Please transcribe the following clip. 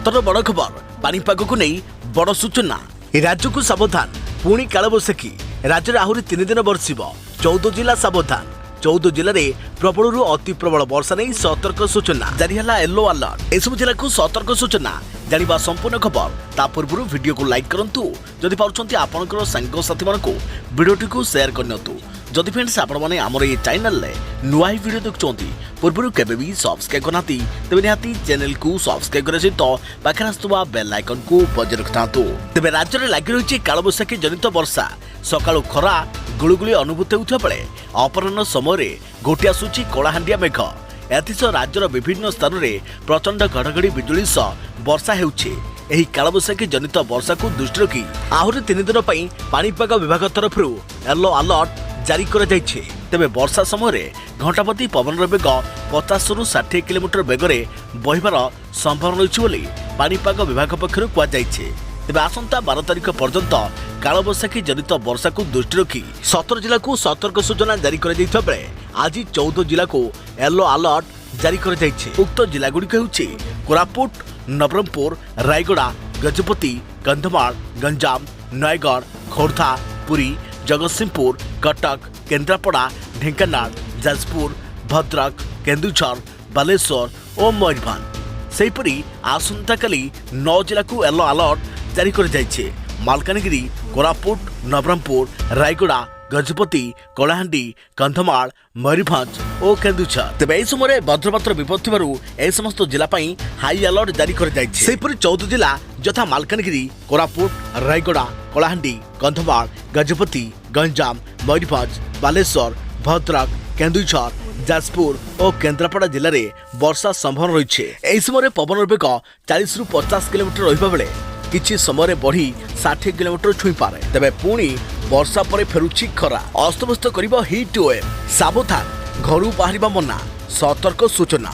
सतर बड़ खबर पानीपाग को नहीं बड़ सूचना राज्य को सावधान पुणी कालबैशाखी राज्य में आहरी 3 दिन बरसिब 14 जिला सावधान 14 जिले में प्रबल अति प्रबल वर्षा नहीं सतर्क सूचना जारी है येलो अलर्ट एसबू जिला को सतर्क सूचना जानिबा संपूर्ण खबर ता पूर्व वीडियो को लाइक करंतु जदि पाउछंती आपनकर संग साथी मानकु वीडियोटी को शेयर करनियतु जदि फ्रेंड्स आपण माने हमर ए चैनल ले नुआ वीडियो देखुछंती पूर्व केबे भी सब्सक्राइब करनाती तबे निहाती चैनल को सब्सक्राइब करे सहित पाखरे आस्तुवा बेल आइकन को बजाय रखतांतु तबे राज्य रे लागि रहिछि कालबैशाखी जनित वर्षा सकाळु खरा गुळुगुळी अनुभूत हेउथा बेले अपराह्न समय गोटी आसुछि कलाहांडिया मेघ एथिसह राज्यर विभिन्न स्थान में प्रचंड घड़घड़ी बिजुली सह वर्षा हेउछि एही कालबैशाखी जनित वर्षा को दृष्टि रखी आहरी 3 दिन पर पानीपाग विभाग तरफ येलो अलर्ट जारी कर जाइछे। तेबे वर्षा समय घंटाप्रति पवन बेग 50 रु 60 किलोमीटर बेगरे बहिबार संभावना रही बोली पानीपाग विभाग पक्षर कहुଯାଇଛି। तेबे आसंता 12 तारिख पर्यंत कालबैशाखी जनित वर्षा को दृष्टि रखी 17 जिला को सतर्क सूचना जारी कर जाइथिबा बेले आज 14 जिला को येलो अलर्ट जारी कर जाइछे। उक्त जिला गुड़िक हेउछि कोरापुट, नवरंगपुर, रायगड़ा, गजपति, कंधमाल, गंजाम, नयगढ़, खोर्धा, पुरी, जगतसिंहपुर, कटक, केन्द्रापड़ा, ढेंकानाल, जाजपुर, भद्रक, केन्दुझर, बालेश्वर और मयूरभंज। सेहीपरि आसंताकाली 9 जिला को येलो अलर्ट जारी कर जाइछे। मालकानगिरी, कोरापुट, नवरंगपुर, रायगड़ा, गजपति, कलाहांडी, कंधमाल, मयूरभंज और केन्दुझर। तेबे एही समय वज्रपातर विपद थिबारु ए समस्त जिला पई हाई अलर्ट जारी कर जाइछे। सेहीपरि 14 जिला यथा मालकानगिरी, कोरापुट, रायगड़ा, कलाहांडी, कंधमाल, गजपति, गंजाम, मयूरभंज, बालेश्वर, भद्रक, केन्दुझर, जाजपुर और केन्द्रापड़ा जिले में वर्षा संभावना रही है। एही समय पवन बेग 40 रु 50 किलोमीटर रहिबा बेले किछि समय बढ़ी 60 किलोमीटर छुई पारे। तेबे पुणी वर्षा पर फेरुछि खरा अस्तव्यस्त करिबो हीट वेव सावधान घरू बाहरिबा मना सतर्क सूचना।